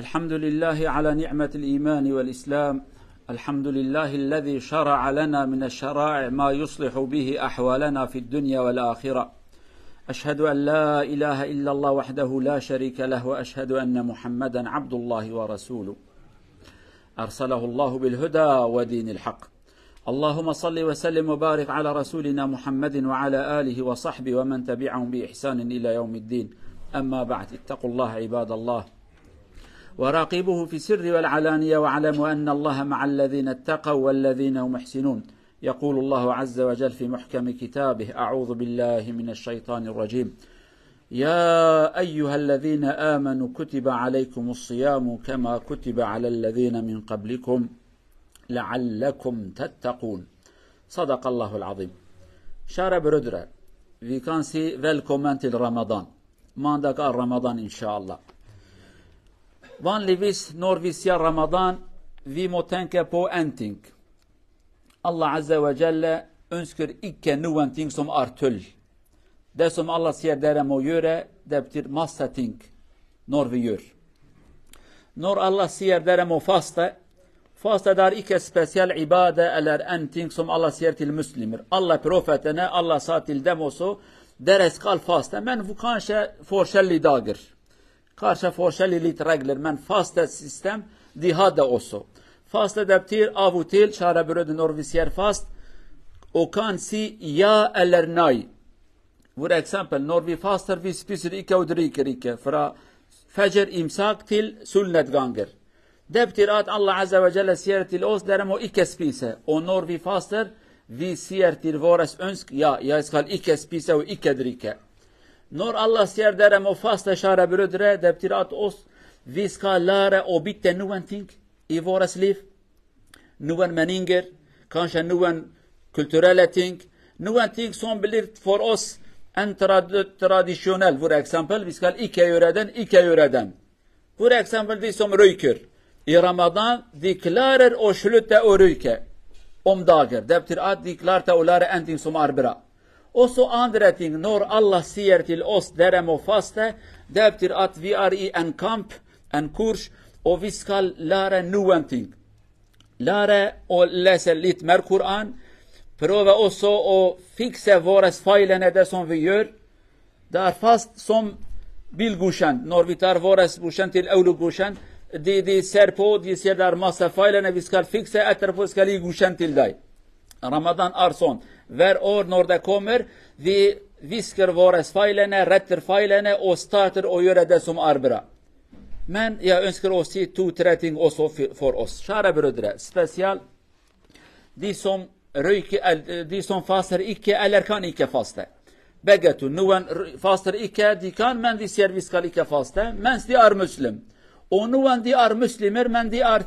الحمد لله على نعمة الإيمان والإسلام. الحمد لله الذي شرع لنا من الشرائع ما يصلح به أحوالنا في الدنيا والآخرة. أشهد أن لا إله إلا الله وحده لا شريك له، وأشهد أن محمدا عبد الله ورسوله أرسله الله بالهدى ودين الحق. اللهم صل وسلم وبارك على رسولنا محمد وعلى آله وصحبه ومن تبعهم بإحسان إلى يوم الدين. أما بعد، اتقوا الله عباد الله وراقبوه في السر والعلانية، واعلموا أن الله مع الذين اتقوا والذين هم محسنون. يقول الله عز وجل في محكم كتابه: أعوذ بالله من الشيطان الرجيم. يا أيها الذين آمنوا كتب عليكم الصيام كما كتب على الذين من قبلكم لعلكم تتقون. صدق الله العظيم. Kära bröder, vi kan si välkommen till Ramadan. Mandag är Ramadan inshallah. Vanligvis når vi sier Ramadan, vi må tenke på en ting. Allah Azza wa Jalla ønsker ikke noen ting som er tull. Det som Allah sier dere må gjøre, det betyr masse ting når vi gjør. Når Allah sier dere må faste, faste det er ikke spesiell ibade eller en ting som Allah sier til muslimer. Alle profetene, Allah sa til dem også, dere skal faste, men kanskje forskjellige dager. Kanskje forskjellige litt regler, men fastesystem de hadde også. Faste det betyr av og til, kjære brødre, når vi sier fast, og kan si ja eller nei. For eksempel, når vi faster, vi spiser ikke og drikker ikke, fra fajr imsak til solnedganger. Det betyr at Allah Azza wa Jalla sier til oss, dere må ikke spise. Og når vi faster, vi sier til våres ønsk, ja, jeg skal ikke spise og ikke drikke. Når Allah sier dere må faste, kjære brødre, det betyr at vi skal lære å bytte noen ting i vårt liv. Noen meninger, kanskje noen kulturelle ting. Noen ting som blir for oss en tradisjonell. For eksempel, vi skal ikke gjøre den, ikke gjøre den. For eksempel, de som røyker. I Ramadan, de klarer å slutte å røyke om dager. Det betyr at de klarte å lære en ting som er bra. Også andre ting, når Allah sier til oss, dere må faste, det betyr at vi er i en kamp, en kurs, og vi skal lære noen ting. Lære å lese litt mer Koran, prøve også å fikse våre feilene, det som vi gjør. Det er fast som bilgodkjent. Når vi tar våre godkjent til eurogodkjent, de ser på, de sier det er masse feilene, vi skal fikse, etterpå skal gi godkjent til deg. Ramadan er sånn. Hver år når det kommer, vi visker våre feilene, retter feilene og starter å gjøre det som er bra. Men jeg ønsker å si 2-3 ting også for oss. Kjære brødre, spesielt de som røyker, de som faster ikke eller kan ikke faste. Begge to. Noen faster ikke, de kan, men de sier vi skal ikke faste, mens de er muslim. Og noen de er muslimer, men de er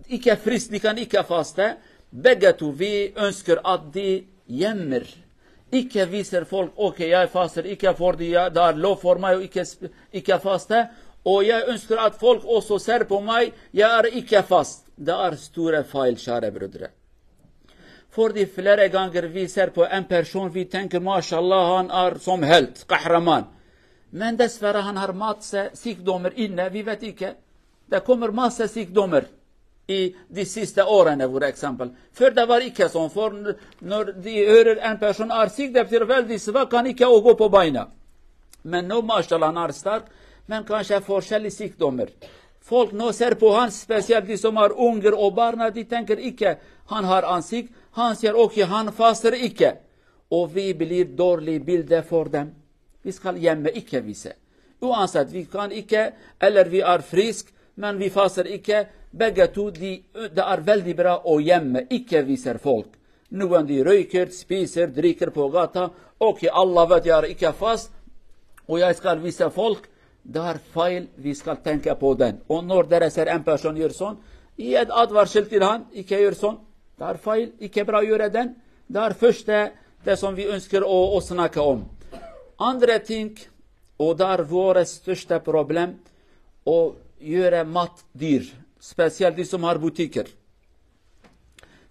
ikke friske, de kan ikke faste. Begge to, vi ønsker at de gjemmer. Ikke viser folk, ok, jeg faster ikke fordi det er lov for meg å ikke faste. Og jeg ønsker at folk også ser på meg, jeg er ikke fast. Det er store feil, kjære brødre. Fordi flere ganger vi ser på en person, vi tenker, mashallah, han er som helt, kahraman. Men dessverre han har masse sykdommer inne, vi vet ikke. Det kommer masse sykdommer i de siste årene, for eksempel. Før det var ikke sånn, for når de hører en person er syk, det betyr veldig svak, kan ikke gå på beina. Men nå, mashallah, han er sterk, men kanskje forskjellige sykdommer. Folk nå ser på han, spesielt de som er unger og barna, de tenker ikke, han har ansikt, han sier, ok, han faster ikke. Og vi blir dårlig bilde for dem. Vi skal hjemme ikke vise. Uansett, vi kan ikke, eller vi er frisk, men vi faster ikke. Begge to, det er veldig bra å gjemme, ikke viser folk. Noen de røyker, spiser, drikker på gata. Ok, Allah vet jeg er ikke fast, og jeg skal vise folk. Det er feil, vi skal tenke på den. Og når dere ser en person gjør sånn, gi et advarsel til han, ikke gjør sånn. Det er feil, ikke bra å gjøre den. Det er første, det som vi ønsker å snakke om. Andre ting, og det er vårt største problem, å gjøre mat dyr. Spesielt de som har butikker.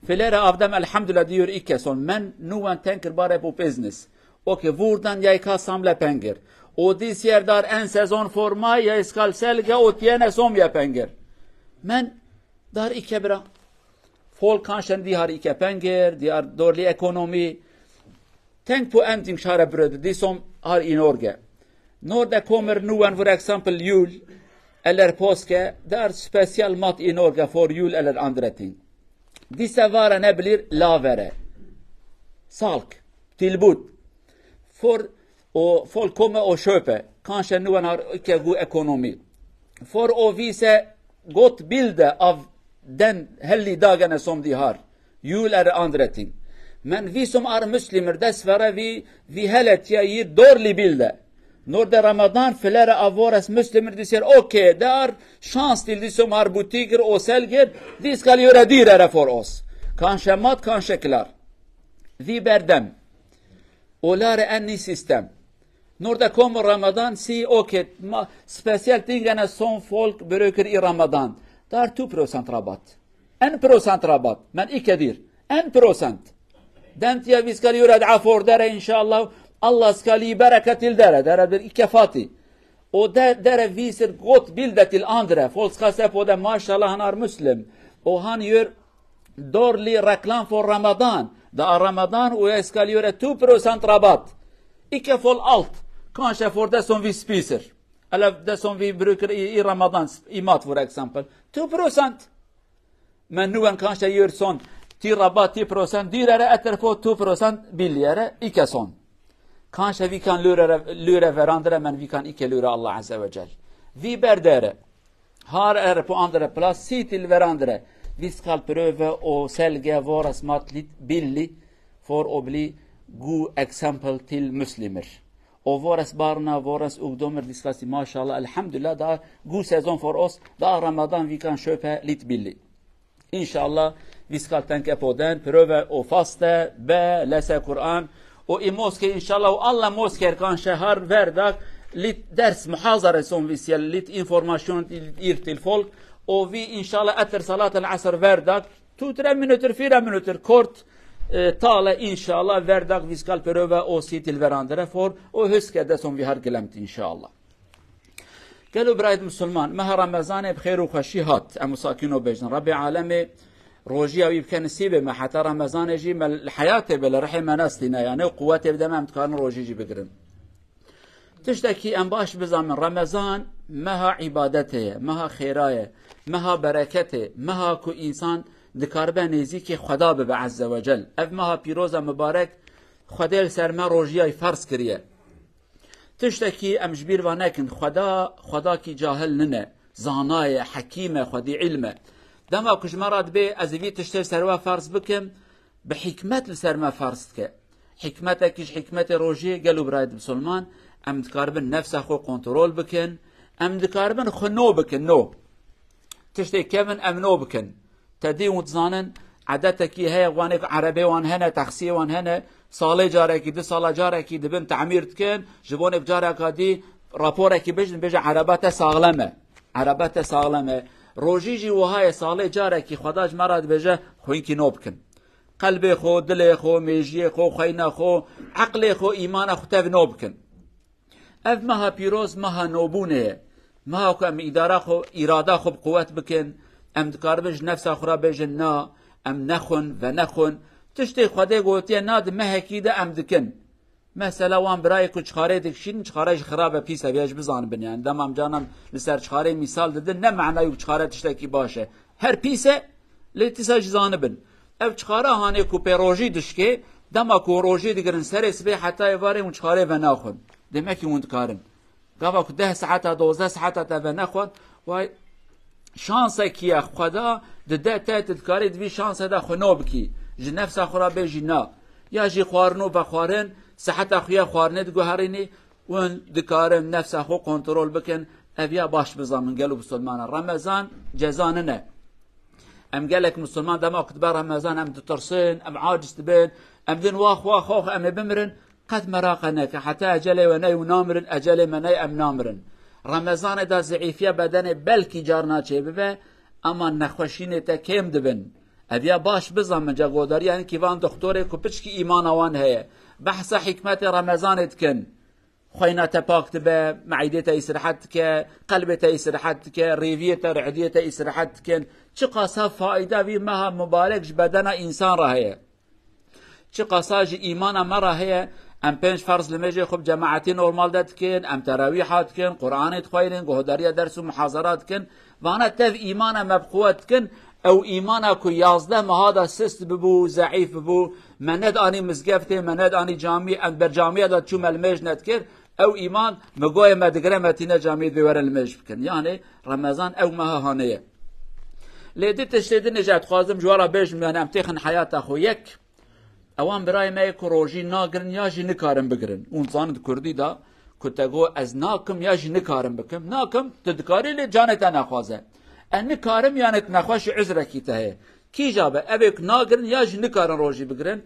Flere av dem, alhamdulillah, de gjør ikke sånn, men noen tenker bare på business. Ok, hvordan jeg kan samle penger? O disjer dar en sezon formaj, jag skal selge och tjäna som jag pengar. Men där icke bra. Folk kanske de har icke pengar, de har dålig ekonomi. Tänk på en ting, kära bröder, de som har i Norge. När det kommer någon, för exempel jul eller påske, det är speciell mat i Norge för jul eller andra ting. Dessa varorna blir lavare. Salk, tillbud. Och folk kommer och köper. Kanske någon har icke god ekonomi. För att visa gott bilder av den helgdagarna som de har. Jul eller andra ting. Men vi som är muslimer, dessvärre, vi hela tiden ger dåliga bilder. När det är Ramadan, flera av våra muslimer, de säger okej, det är chans till de som har butiker och säljer, de ska göra dyrare för oss. Kanske mat, kanske klar. Vi ber dem och lär en ny system. När det kommer Ramadan, säg okej, speciellt tingene som folk brukar i Ramadan. Det är 2% rabatt. 1% rabatt, men icke dyr. 1%. Den tiden vi ska göra det för där, inshallah. Allah ska ge baraka till där blir icke fattig. Och där visar gott bilder till andra. Folk ska se på det, mashallah, han är muslim. Och han gör dålig reklam för Ramadan. Det är Ramadan och jag ska göra 2% rabatt. Icke för allt. Kanske för det som vi spiser. Eller det som vi brukar i Ramadan, i mat för exempel. 2%. Men nu kanske gör sånt. Till rabatt 10% dyrare efter få 2% billigare. Icke sånt. Kanske vi kan lura varandra, men vi kan icke lura Allah Azza wa Jal. Vi ber där. Här är på andra plats. Se till varandra. Vi ska pröva och sälja våra mat lite billigt för att bli god exempel till muslimer. Och våra barn, våra ungdomar, de ska säga mashallah, alhamdulillah, det är god säsong för oss. Det är Ramadan, vi kan köpa lite billigt. Inshallah, vi ska tänka på den, pröva och fasta, be, läsa Koran. Och i moské, inshallah, och alla moskéer kanske har vardag lite ders, muhazara som vi ser, lite information till folk. Och vi, inshallah, efter salat al-asr vardag, 2-3 minuter, 4 minuter, kort tala, inshallah, vardag vi ska pröva och se till varandra för och huska det som vi har glömt, inshallah. قالوا برايد مسلمان ما رمضان بخير وخشي هات امساكينو بيجن ربي عالمي روجيا ويبكن نسيبه ما حتى رمضان يجي ما الحياه بلا رحمه ناس لنا يعني قوته بدا ما متكان روجي يجي بقرن تشتكي ان باش بزمن رمضان ما عبادته ما خيرايه ما بركته ما كو انسان دكاربه نزيكي خدا به عز وجل اف ما بيروز مبارك خدا سر ما روجيا فرض كريه تشتكي امجبير ونكن خدا كي جاهل لنا زانايه حكيمه خدي علمه دما كش مرات به ازوی تشتر سروا فرض بكم بحكمت لسرما فرضك حكمتكش حكمت روجي قالوا برايد مسلمان ام تقاربن نفسه خو كنترول بكن ام تقاربن خنو بكن نو تشتي كيفن امنو بكن تدي وتزانن عادتك هي وانك عربي وان هنا تخسي وان هنا صالي جارك دي صاله جارك دي بنت عمير تكن جبونك جارك دي رابورك بيجي عربات ساغلمه روجيجي وهاي صالي جارك خداج مراد بجه خوينكي نوبكن قلبي خو دلي خو ميجي خو خينا خو عقلي خو ايمان خو تف نوبكن اف مها بيروز مها نوبونه مها كم اداره خو اراده خو بقوت بكن ام دكاربج نفس اخرى بجنا ام نخن تشتي خدي قوتي ناد مهكيده ام دكن مثلا وان برای کو چخاره دکشین چخارهش خرابه پیسه بیاج بزان بن یعنی دمام جانم لسر چخاره مثال دادن نه معنی چخاره تشتکی باشه هر پیسه لتیساج زانبن اف چخاره هانه کو پروژی دشکه دما کو روژی دیگرن سر سبه حتی واره اون چخاره و ناخن دمکی اون کارن گاوا کو 10 ساعت 12 ساعت تا و ناخن و شانسه کی خدا ده تذکاری دوی شانسه ده خنوب کی ج نفس اخرى بجنا یا جی خوارنو بخوارن صحت اخويا خوارنت گوهرینی وان دکارم نفس اخو کنترل بکن اویا باش بزامن قالوا مسلمان رمضان جزاننا ام قالك مسلمان دما وقت بار رمضان ام ترسين ام عاجز تبين ام دين واخ ام بمرن قد مراقنك حتى اجلي وناي ونامرن اجلي مناي ام نامرن رمضان دا ضعيفيه بدن بلكي جارنا چه ببه اما نخوشين تا كم دبن اویا باش بزامن جا گوداری یعنی کیوان دکتور کو پچکی ایمان وان هه بحث حکمت رمضان اتکن خوينات باكت به معدته يسرحتك قلبته يسرحتك ريفيته رعديته يسرحتك چه قصا فائده بي مها مبارك بدن انسان راهيه چه قصا ايمان ما راهيه ام پنج فرض لمجه خب جماعتي نورمال دتكن ام تراويحات كن قران تخويرن گهداريه درس و محاضرات كن وانا تف ايمان مبقوت كن او ايمانكو 11 مهادا سست ببو ضعيف ببو مند اني مزگفته مند اني جامع ام بر جامعه دا چوم المج نتكر او ايمان مگوي مدگره متينه جامعه بور المج بكن يعني رمضان او ما هانيه لدي تشتد نجات خازم جوارا بيج من ام تخن حيات اخو يك اوان برای ما کروجی ناگرن یا جی نکارم بگرن اون زاند کردی دا کتگو از ناکم یا جی نکارم بکم ناکم تدکاری لی جانت نخوازه ان نکارم یانت نخواش عذرکی ته کی جابه ابک ناگرن یا جی نکارن روجی بگرن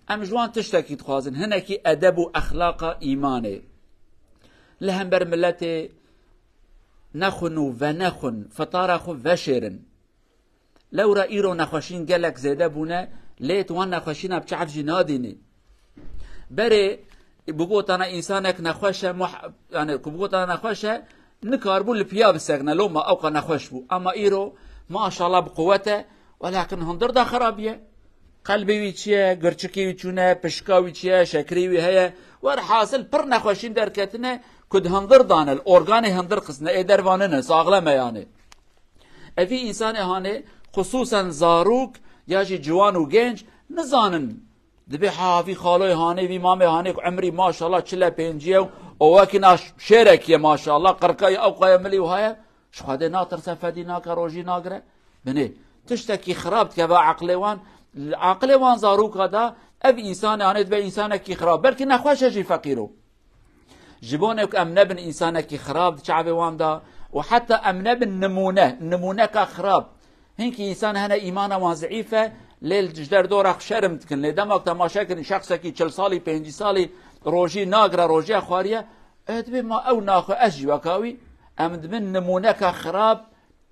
ام جوان تشتکی تخوازن هنکی ادب و اخلاق ایمانه لهم بر ملت نخنو و نخن فطارخو و شیرن لو را ایرو نخوشین گلک زیده بونه ليت وانا خشينا بشعف جناديني بري بقوتنا انسانك نخوشه يعني بقوتنا نخوشه نكاربو البياب سغنا لو ما اوقا نخوشبو اما ايرو ما شاء الله بقوته ولكن هندر دا خرابيه قلبي ويچيه گرچكي ويچونه پشكا ويچيه شكري وي هي ور حاصل پر نخوشين دركتنه كد هندر دان الاورغان هندر قسنه اي دروانه ساغلمه يعني افي انسان هانه خصوصا زاروك یا جی جوان و گنج نزانن دبی حافی خالوی هانه وی مامه هانه عمری ماشاءالله 45 او وکنا شرکیه ماشاءالله قرقای او قایملی و های شخاده ناتر سفدی ناکا روجی ناگره بنه تشتکی خرابت که با عقل وان زاروکا دا او انسان هانه دبی انسان کی خراب بلکه نخوش جی فقیرو جبونه که ام نبن انسان کی خراب شعب وان دا و حتی ام نبن نمونه که خراب هنك انسان هنا ايمانه وان ضعيفه ليل جدر دورك شرمت كن لدمك تماشا كن شخص كي 40 سالي 50 سالي روجي ناقره روجي خواريه ادبي ما او ناخ اجي وكاوي امد من نمونك خراب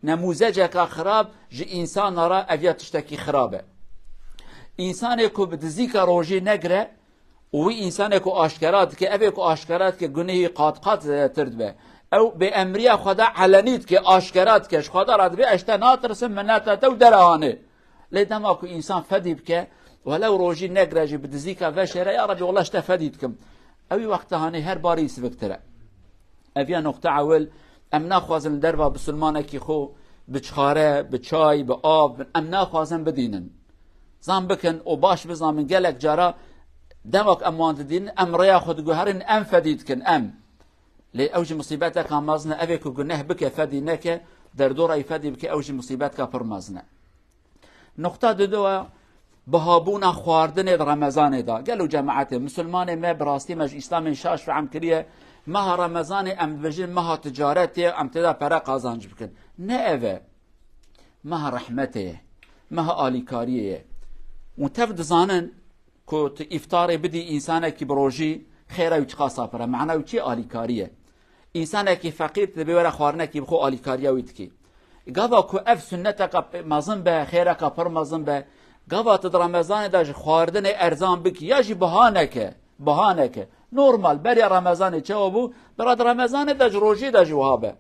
نموذجك خراب جي انسان را افيا تشتكي خرابه انسان كو بدزيك روجي نقره وي انسان كو اشكرات كي افي كو اشكرات كي گنيه قات تردبه او به امریه خدا علنیت که آشکارات کش خدا را به اشته ناترسم مناتا تو درانه لیدم اكو انسان فدیب که ولو روجی نگرجی بدزیکا وشره یا ربی والله اشته فدیدکم اوی وقت هانه هر باری سبکتره اویا نقطه اول ام نخوازن دربا بسلمانه کی خو بچخاره بچای به آب ام نخوازن بدینن زن بکن او باش بزامن گلک جارا دمک امان دین ام ریا خود گوهرن ام فدیدکن ام لی اوج مصیبتک مازنه اوی که گناه بکه فدی نکه در دور ای فدی بکه اوج مصیبت که پر مازنه نقطه دو بهابونا خواردن رمضان دا قالوا جماعت مسلمان ما براستی مج اسلام شاش فعم کریه مها رمضان ام بجن مها تجارت ام تدا para قازانج بکن نه اوه مها رحمته مها آلیکاریه متفد زانن کو افطار بدی انسان کی بروجی خیره وچ خاصه پر معنا وچ آلیکاریه انسان کی فقیر تبی ور خوارنه کی بخو آلیکاریا وید کی گاوا کو اف سنت کا مازن به خیره کا پر مازن به گاوا ت رمضان داج خواردن ارزان بک یا جی بهانه که نورمال بری رمضان چوبو براد رمضان داج روجی داج وهابه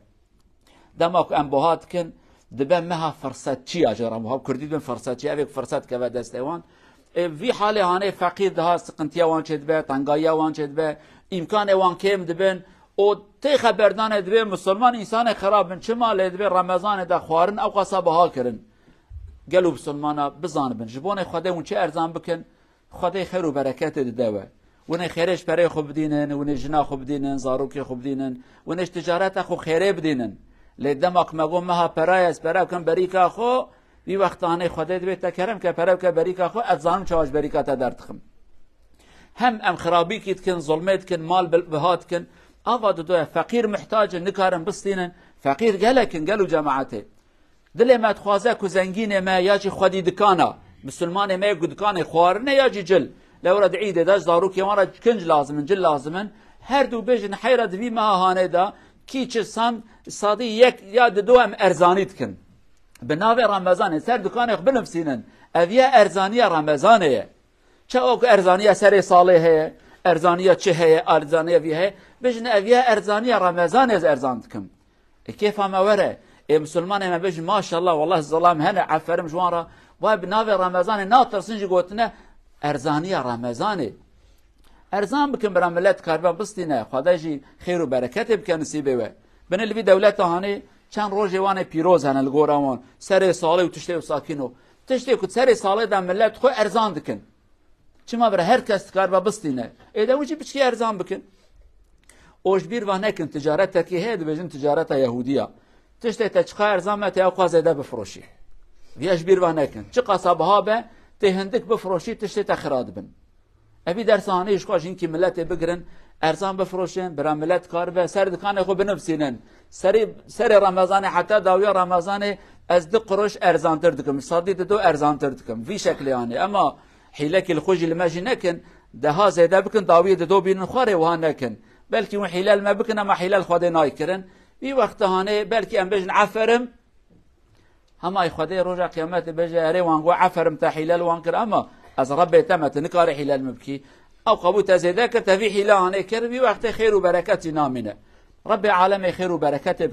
دماک ام بهات کن دبه مها فرصت چی اجرام وهاب کردید من فرصت چی اوک فرصت که دستوان وی حال هانه فقیر ده سقنتیا وان چد به تنگایا وان چد به امکان وان کم دبن او تی خبردان دبه مسلمان انسان خراب من چما لدبه رمضان ده خوارن او قصابه ها کرن قالوا مسلمانا بزان بن جبونه خدا اون چه ارزان بکن خدا خیر و برکت ده ونه خیرش برای خوب دینن ونه جنا خوب دینن زاروکی خوب دینن ونه تجارت خو خیره بدینن لدمک مگو مها پرایس براکن بریکا خو وی وقتانه خدا دبه تکرم که پراو که بریکا خو ازان چاج بریکات درتخم هم ام خرابی کیت کن ظلمت کن مال بهات کن آواد دو فقیر محتاج نکارم بستینن فقیر گلکن گلو جماعته دل ما تخوازه که زنگین ما یا جی خودی دکانا مسلمان ما دکان خوارنه یا جی جل لورد عیده داش داروکی وارا کنج لازمن جل لازمن هر دو بیجن حیرت وی ما هانه دا کی چه سام صادی یک یا دو هم ارزانیت کن به ناو رمضان سر دکان بنفسینن اویا ارزانی رمضانه چه او ارزانی سر صالحه ارزانی چه هه ارزانی وی هه بجن أبيا أرزانية رمضان إذا أرزاندكم كيف ما ورا مسلمان ما بجن ما شاء الله والله الظلام هنا عفرم جوارا وبنافي رمضان ناطر سنجي قوتنا أرزانية رمضان ارزان بکن برای ملت کاربا بستینه خدایجی خیر و برکت بکن نصیبه و بن الوی دولت هانی چند روزی وانه پیروز هن الگورامان سر ساله و تشته و ساکینو تشته کد سر ساله دم ملت خو ارزان دکن چما برای هر کس کاربا بستینه ایده وجی بچی ارزان بکن اوش بیر و نکن تجارت کی هد بجن تجارت یهودیه تشته تچخا ارزان مت یا قازده بفروشی ویش بیر و نکن چه قصابها به تهندک بفروشی تشته تخراد بن ابي درسانه يشقاش يمكن ملت بقرن ارزان بفروشن برا ملت كار به سر دكان خو بنفسينن سر رمضان حتى داويا رمضان از دو قروش ارزان تردكم صدي دو ارزان تردكم في شكل يعني اما حيلك الخوج الماجي نكن ده زيدا بكن داويا دو بين خوره وهانكن بلكي وحلال ما بكن ما حلال خدي نايكرن في وقت هانه بلكي ام بجن عفرم هما خدي رجع قيامت بجي اري وانغو عفرم تا حلال وانكر اما از رب تمت نكار حلال مبكي او قبوت زيداك تفي حلال كربي وقت خير وبركات نامنه رب العالم خير وبركات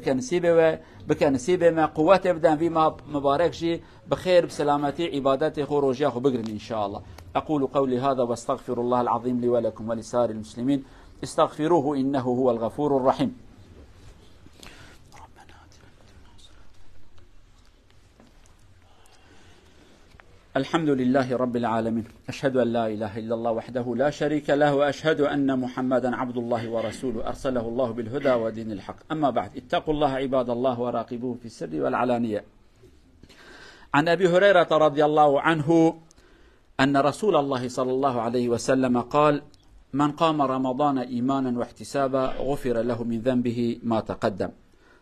بكنسيبه ما قوه ابدا فيما مبارك شي بخير بسلامتي عبادتي خروجيا بقرن ان شاء الله اقول قولي هذا واستغفر الله العظيم لي ولكم ولسائر المسلمين استغفروه انه هو الغفور الرحيم الحمد لله رب العالمين أشهد أن لا إله إلا الله وحده لا شريك له وأشهد أن محمدا عبد الله ورسوله أرسله الله بالهدى ودين الحق أما بعد اتقوا الله عباد الله وراقبوه في السر والعلانية عن أبي هريرة رضي الله عنه أن رسول الله صلى الله عليه وسلم قال من قام رمضان إيمانا واحتسابا غفر له من ذنبه ما تقدم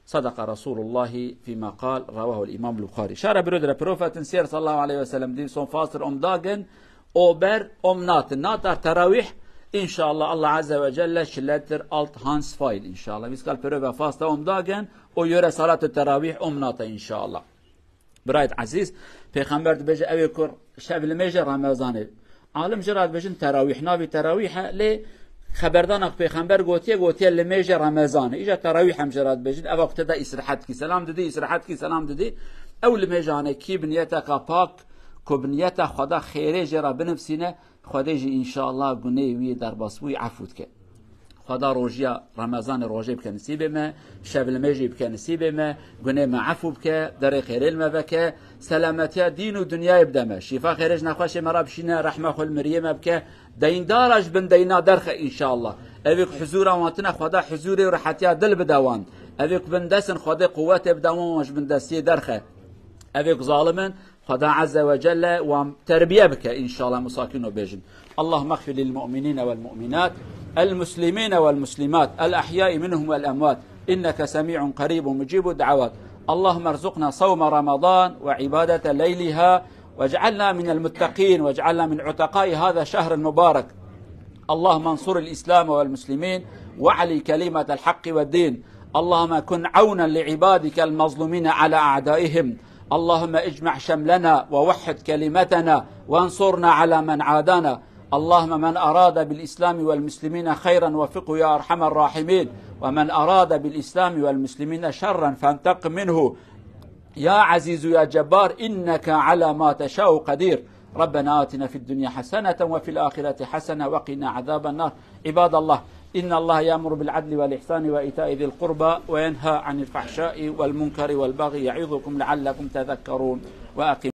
صدق رسول الله فيما قال رواه الإمام البخاري شارع برودر بروفة سير صلى الله عليه وسلم دين صون فاصر داغن أوبر ناتر تراويح إن شاء الله عز وجل شلتر ألت هانس فايل إن شاء الله بيسكال بروفة فاصر داغن ويرى صلاة التراويح ناتا إن شاء الله برايت عزيز پیغمبر بجه اوی کر شب لمیجه رمضانه عالم جراد بجن تراویح ناوی تراویحه لی خبردانك پیغمبر گوتیه لمیجه رمضانه ایجا تراویح هم جراد بجن او وقت دا اسرحت کی سلام ددی اسرحت کی سلام ددی او لمیجانه کی بنیتا کا پاک کو بنیتا خدا خیره جرا بنفسینه خدا جی ان شاء الله گناه وی در باسوی عفوت که خدا روجيا رمضان روجي بك نسيبه ما شاب المجي بك نسيبه ما قلنا ما عفو بك دري خير الما بك سلامتيا دين ودنيا يبدا ما شفاء خيرج نخوش مرا بشينا رحمه خل مريم بك دين دارج بن دينا درخ ان شاء الله ابيك حضور وانتنا خدا حضوري وراحتيا دل بدوان ابيك بندسن خدا قوات بدوان مش بندسي درخه ابيك ظالما خدا عز وجل وتربيه بك ان شاء الله مساكين وبيجن اللهم اغفر للمؤمنين والمؤمنات المسلمين والمسلمات الأحياء منهم والأموات إنك سميع قريب مجيب الدعوات اللهم ارزقنا صوم رمضان وعبادة ليلها واجعلنا من المتقين واجعلنا من عتقاء هذا الشهر المبارك اللهم انصر الإسلام والمسلمين وعلي كلمة الحق والدين اللهم كن عونا لعبادك المظلومين على أعدائهم اللهم اجمع شملنا ووحد كلمتنا وانصرنا على من عادانا اللهم من أراد بالإسلام والمسلمين خيرا وفقه يا أرحم الراحمين ومن أراد بالإسلام والمسلمين شرا فانتقم منه يا عزيز يا جبار إنك على ما تشاء قدير ربنا آتنا في الدنيا حسنة وفي الآخرة حسنة وقنا عذاب النار عباد الله إن الله يأمر بالعدل والإحسان وإيتاء ذي القربى وينهى عن الفحشاء والمنكر والبغي يعظكم لعلكم تذكرون وأقيموا